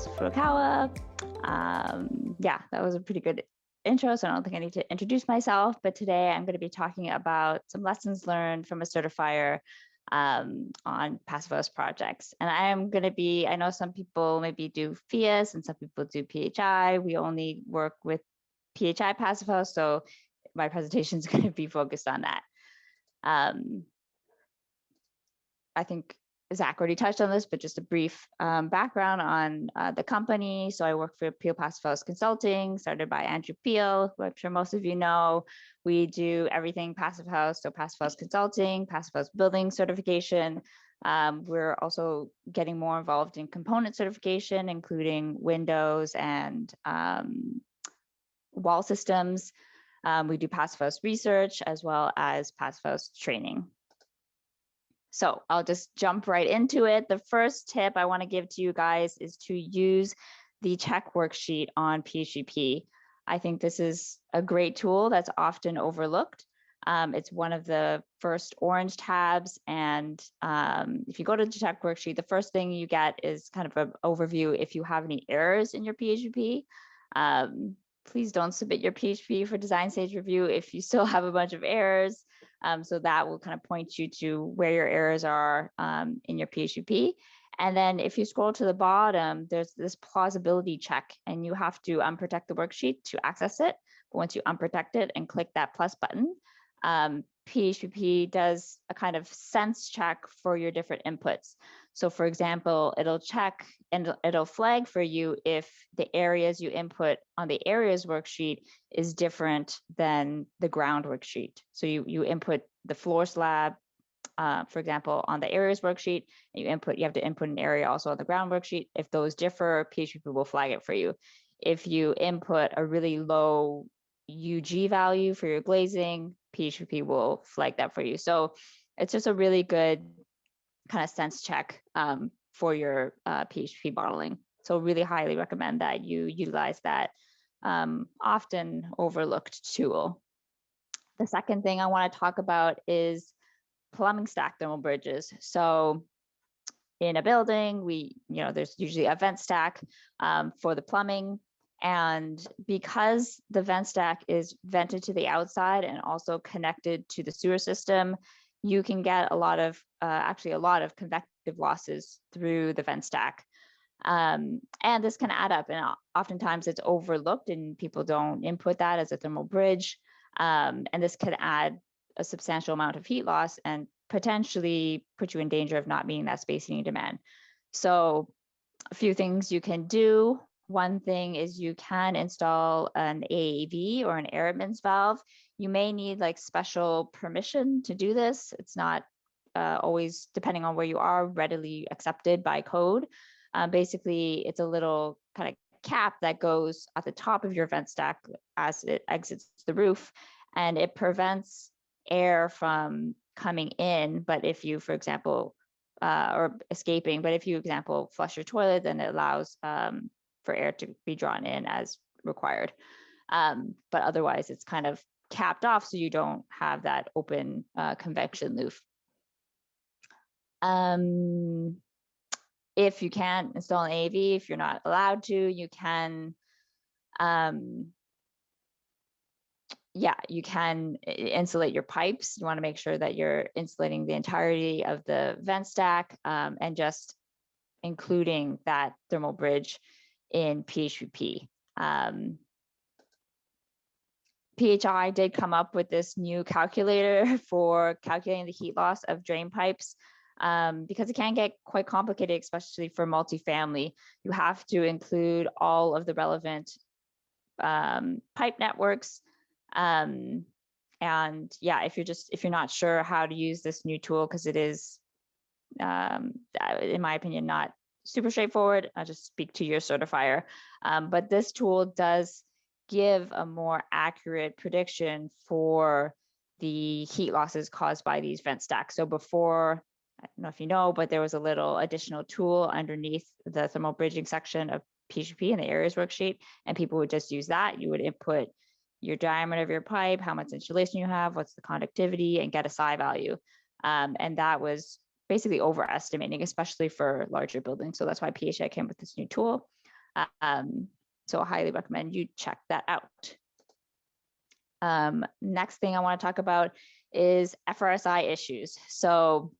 is Furukawa. Yeah, that was a pretty good intro, so I don't think I need to introduce myself, but today I'm going to be talking about some lessons learned from a certifier on Passive House projects. And I am going to be, I know some people maybe do FIAS and some people do PHI. We only work with PHI Passive House, so my presentation is going to be focused on that. I think Zach already touched on this, but just a brief background on the company. So I work for Peel Passive House Consulting, started by Andrew Peel, who I'm sure most of you know. We do everything Passive House, so Passive House Consulting, Passive House Building Certification. We're also getting more involved in component certification, including Windows and wall systems. We do Passive House research as well as Passive House training. So I'll just jump right into it. The first tip I want to give to you guys is to use the check worksheet on PHP. I think this is a great tool that's often overlooked. It's one of the first orange tabs. And if you go to the check worksheet, the first thing you get is kind of an overview if you have any errors in your PHP. Please don't submit your PHP for design stage review if you still have a bunch of errors. So that will kind of point you to where your errors are in your PHP. And then if you scroll to the bottom, there's this plausibility check, and you have to unprotect the worksheet to access it. But once you unprotect it and click that plus button, PHP does a kind of sense check for your different inputs. So for example, it'll check and it'll flag for you if the areas you input on the areas worksheet is different than the ground worksheet. So you input the floor slab, for example, on the areas worksheet, and you have to input an area also on the ground worksheet. If those differ, PHP will flag it for you. If you input a really low UG value for your glazing, PHP will flag that for you. So it's just a really good kind of sense check for your PHP modeling. So really highly recommend that you utilize that often overlooked tool. The second thing I want to talk about is plumbing stack thermal bridges. So in a building, there's usually a vent stack for the plumbing. And because the vent stack is vented to the outside and also connected to the sewer system, you can get actually a lot of convective losses through the vent stack. And this can add up, and oftentimes it's overlooked and people don't input that as a thermal bridge. And this can add a substantial amount of heat loss and potentially put you in danger of not meeting that space heating demand. So a few things you can do. One thing is you can install an AAV or an air admittance valve. You may need like special permission to do this. It's not always, depending on where you are, readily accepted by code. Basically, it's a little kind of cap that goes at the top of your vent stack as it exits the roof, and it prevents air from coming in. But if you, for example, or escaping, but if you, for example, flush your toilet, then it allows for air to be drawn in as required. But otherwise, it's kind of capped off so you don't have that open convection loop. If you can't install an AV, if you're not allowed to, you can, you can insulate your pipes. You want to make sure that you're insulating the entirety of the vent stack and just including that thermal bridge in PHP. PHI did come up with this new calculator for calculating the heat loss of drain pipes because it can get quite complicated, especially for multifamily. You have to include all of the relevant pipe networks. And yeah, if you're not sure how to use this new tool, because it is, in my opinion, not super straightforward, I'll just speak to your certifier. But this tool does give a more accurate prediction for the heat losses caused by these vent stacks. So before, I don't know if you know, but there was a little additional tool underneath the thermal bridging section of PHP in the areas worksheet, and people would just use that. You would input your diameter of your pipe, how much insulation you have, what's the conductivity, and get a psi value. And that was basically overestimating, especially for larger buildings. So that's why PHI came with this new tool. So I highly recommend you check that out. Next thing I want to talk about is FRI issues. So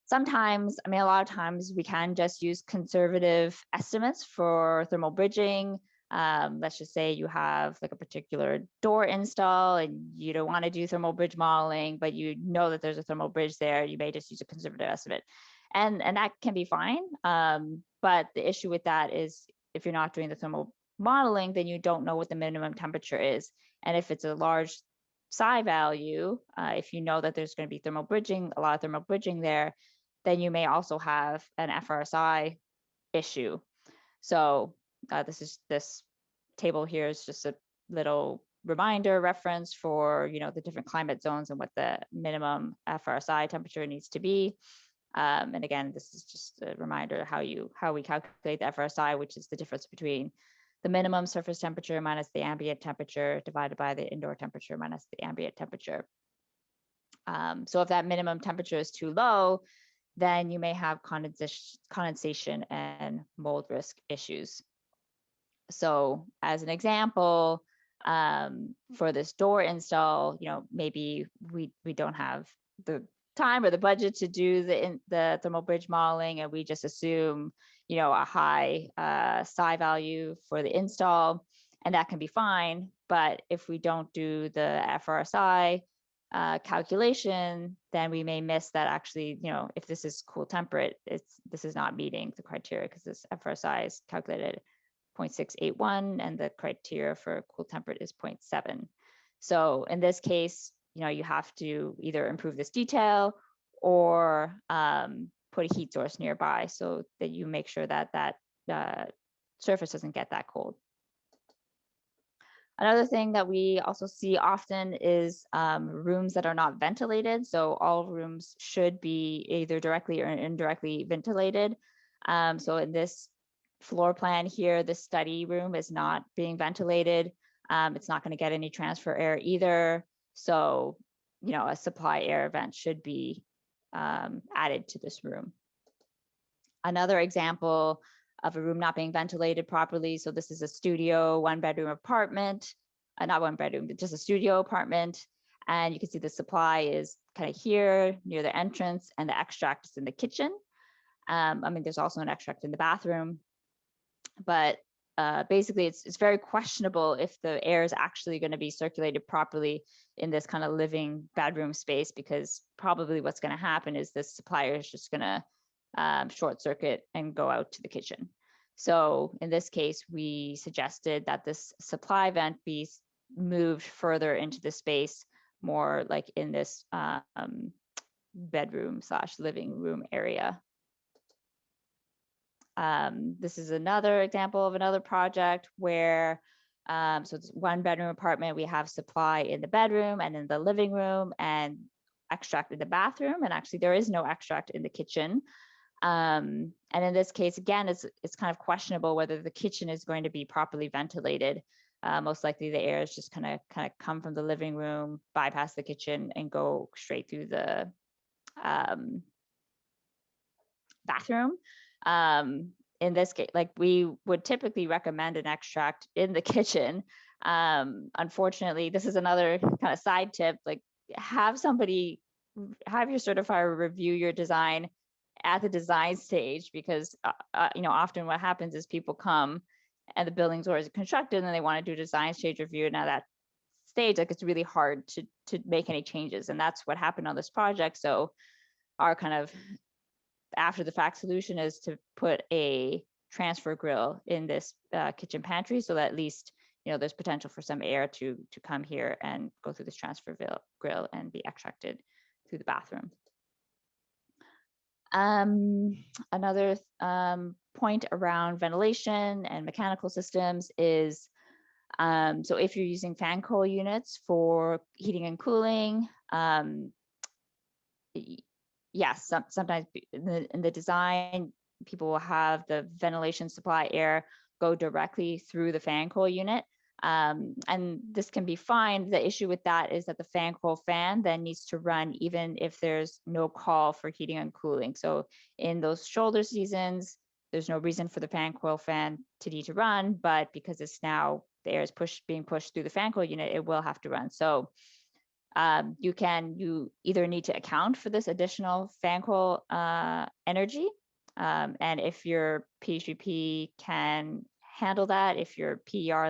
sometimes, I mean, a lot of times we can just use conservative estimates for thermal bridging. Let's just say you have like a particular door install and you don't want to do thermal bridge modeling, but you know that there's a thermal bridge there. You may just use a conservative estimate. And that can be fine. But the issue with that is if you're not doing the thermal modeling, then you don't know what the minimum temperature is. And if it's a large psi value, if you know that there's going to be thermal bridging, a lot of thermal bridging there, then you may also have an FRI issue. So this table here is just a little reminder reference for the different climate zones and what the minimum FRI temperature needs to be. And again, this is just a reminder how we calculate the FRI, which is the difference between the minimum surface temperature minus the ambient temperature divided by the indoor temperature minus the ambient temperature. So if that minimum temperature is too low, then you may have condensation and mold risk issues. So as an example, for this door install, maybe we don't have the time or the budget to do the thermal bridge modeling, and we just assume a high psi value for the install, and that can be fine. But if we don't do the FRI calculation, then we may miss that actually, if this is cool temperate, this is not meeting the criteria because this FRI is calculated 0.681 and the criteria for cool temperate is 0.7. So in this case, you have to either improve this detail or put a heat source nearby so that you make sure that surface doesn't get that cold. Another thing that we also see often is rooms that are not ventilated. So all rooms should be either directly or indirectly ventilated. So in this floor plan here, this study room is not being ventilated. It's not going to get any transfer air either. So, a supply air vent should be added to this room. Another example of a room not being ventilated properly. So this is a studio, 1-bedroom apartment, not 1 bedroom, but just a studio apartment. And you can see the supply is kind of here near the entrance and the extract is in the kitchen. I mean, there's also an extract in the bathroom, but basically it's very questionable if the air is actually going to be circulated properly in this kind of living bedroom space, because probably what's going to happen is this supplier is just going to short circuit and go out to the kitchen. So in this case, we suggested that this supply vent be moved further into the space, more like in this bedroom / living room area. This is another example of another project where, so it's 1-bedroom apartment, we have supply in the bedroom and in the living room and extract in the bathroom. And actually there is no extract in the kitchen. And in this case, again, it's kind of questionable whether the kitchen is going to be properly ventilated. Most likely the air is just kind of come from the living room, bypass the kitchen and go straight through the bathroom. In this case, like we would typically recommend an extract in the kitchen. Unfortunately, this is another kind of side tip, like have your certifier review your design at the design stage, because often what happens is people come and the building's already constructed and they want to do design stage review. Now that stage, like it's really hard to make any changes, and that's what happened on this project. So our kind of after the fact solution is to put a transfer grill in this kitchen pantry, so that at least there's potential for some air to come here and go through this transfer grill and be extracted through the bathroom. Another point around ventilation and mechanical systems is, so if you're using fan coil units for heating and cooling, yes, sometimes in the design, people will have the ventilation supply air go directly through the fan coil unit. And this can be fine. The issue with that is that the fan coil fan then needs to run even if there's no call for heating and cooling. So in those shoulder seasons, there's no reason for the fan coil fan to need to run, but because it's now the air is being pushed through the fan coil unit, it will have to run. So you either need to account for this additional fan coil energy, and if your PHP can handle that, if your PE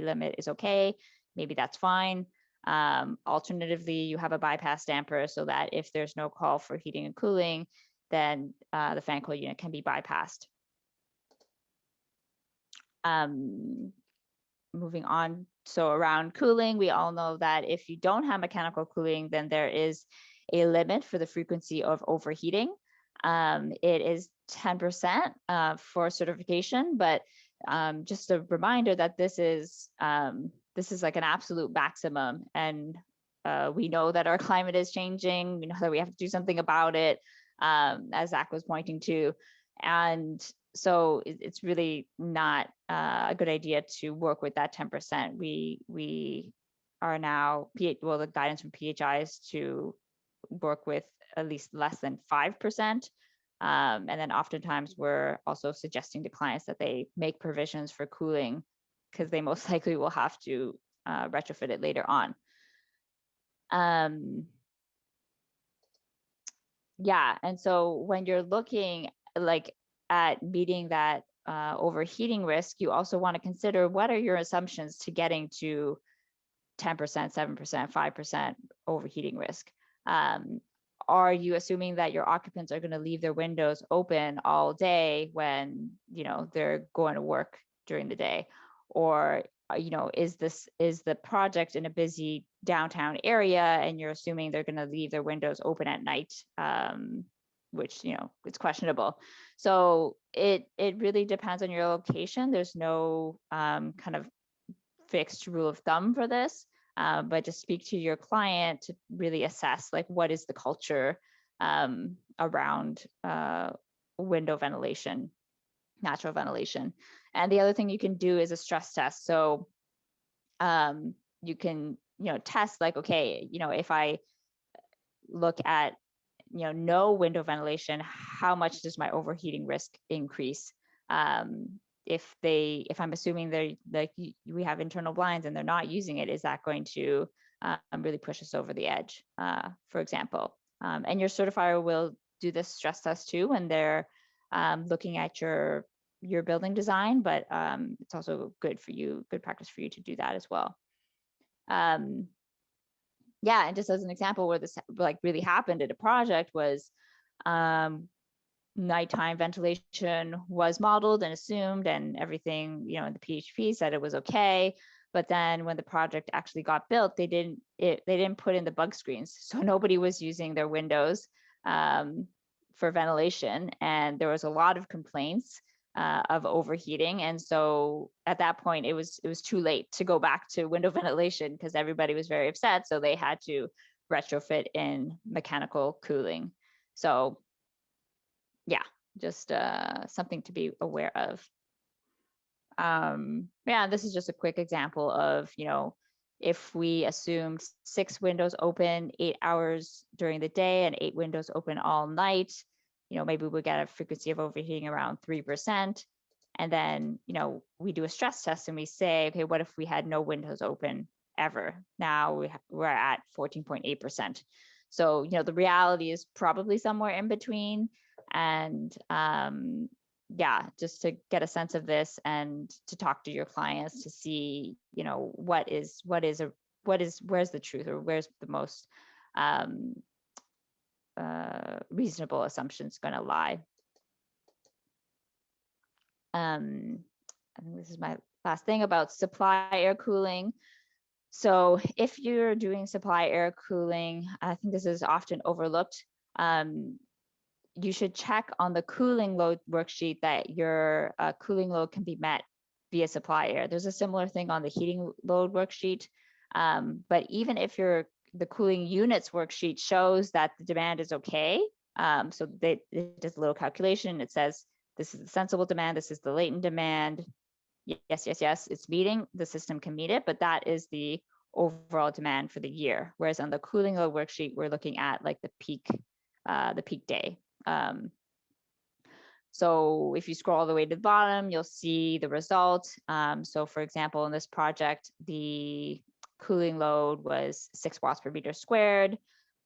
limit is okay, maybe that's fine. Alternatively, you have a bypass damper so that if there's no call for heating and cooling, then the fan coil unit can be bypassed. Moving on, so around cooling, we all know that if you don't have mechanical cooling, then there is a limit for the frequency of overheating. It is 10% for certification, but just a reminder that this is like an absolute maximum, and we know that our climate is changing. We know that we have to do something about it, as Zach was pointing to, and so it's really not a good idea to work with that 10%. We are now, the guidance from PHI is to work with at least less than 5%. And then oftentimes we're also suggesting to clients that they make provisions for cooling because they most likely will have to retrofit it later on. Yeah, and so when you're looking at meeting that overheating risk, you also want to consider what are your assumptions to getting to 10%, 7%, 5% overheating risk. Are you assuming that your occupants are going to leave their windows open all day when they're going to work during the day? Or is the project in a busy downtown area and you're assuming they're going to leave their windows open at night, which it's questionable. So it really depends on your location. There's no kind of fixed rule of thumb for this, but just speak to your client to really assess like what is the culture around window ventilation, natural ventilation. And the other thing you can do is a stress test. So you can test like, okay, if I look at no window ventilation, how much does my overheating risk increase? If I'm assuming we have internal blinds and they're not using it, is that going to really push us over the edge, for example? And your certifier will do this stress test too when they're looking at your building design, but it's also good practice for you to do that as well. Yeah, and just as an example where this like really happened at a project was nighttime ventilation was modeled and assumed and everything, in the PHP said it was okay. But then when the project actually got built, they didn't put in the bug screens. So nobody was using their windows for ventilation. And there was a lot of complaints of overheating. And so at that point, it was too late to go back to window ventilation because everybody was very upset. So they had to retrofit in mechanical cooling. So yeah, just something to be aware of. Yeah, this is just a quick example of, if we assumed 6 windows open 8 hours during the day and 8 windows open all night, maybe we get a frequency of overheating around 3%. And then, we do a stress test and we say, okay, what if we had no windows open ever? Now we're at 14.8%. So, the reality is probably somewhere in between. And yeah, just to get a sense of this and to talk to your clients to see, where's the truth or where's the most reasonable assumptions going to lie. I think this is my last thing about supply air cooling. So if you're doing supply air cooling, I think this is often overlooked. You should check on the cooling load worksheet that your cooling load can be met via supply air. There's a similar thing on the heating load worksheet. But even if the cooling units worksheet shows that the demand is okay, so it does a little calculation. It says, this is the sensible demand, this is the latent demand. Yes, it's meeting, the system can meet it, but that is the overall demand for the year. Whereas on the cooling load worksheet, we're looking at like the peak day. So if you scroll all the way to the bottom, you'll see the result. So for example, in this project, the cooling load was 6 watts per meter squared.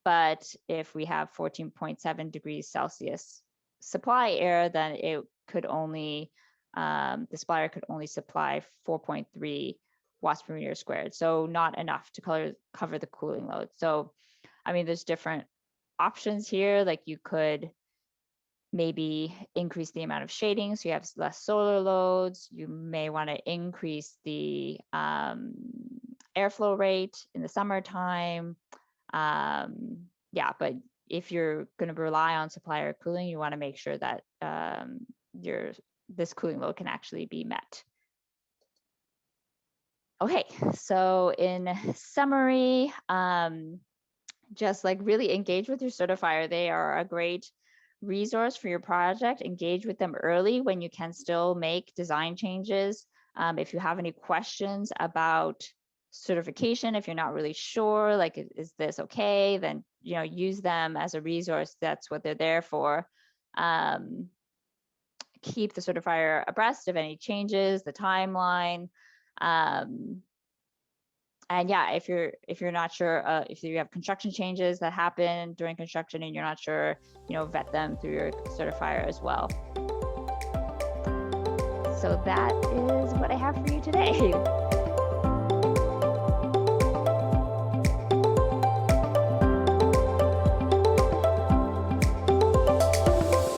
But if we have 14.7 degrees Celsius supply air, then it could only, the supplier could only supply 4.3 watts per meter squared. So not enough to cover the cooling load. So, I mean, there's different options here. Like you could maybe increase the amount of shading so you have less solar loads. You may want to increase the airflow rate in the summertime. Yeah, but if you're going to rely on supplier cooling, you want to make sure that this cooling load can actually be met. Okay, so in summary, just like really engage with your certifier. They are a great resource for your project. Engage with them early when you can still make design changes. If you have any questions about certification, if you're not really sure, like, is this okay, then, you know, use them as a resource. That's what they're there for. Keep the certifier abreast of any changes, the timeline. And yeah, if you're not sure, if you have construction changes that happen during construction and you're not sure, you know, vet them through your certifier as well. So that is what I have for you today.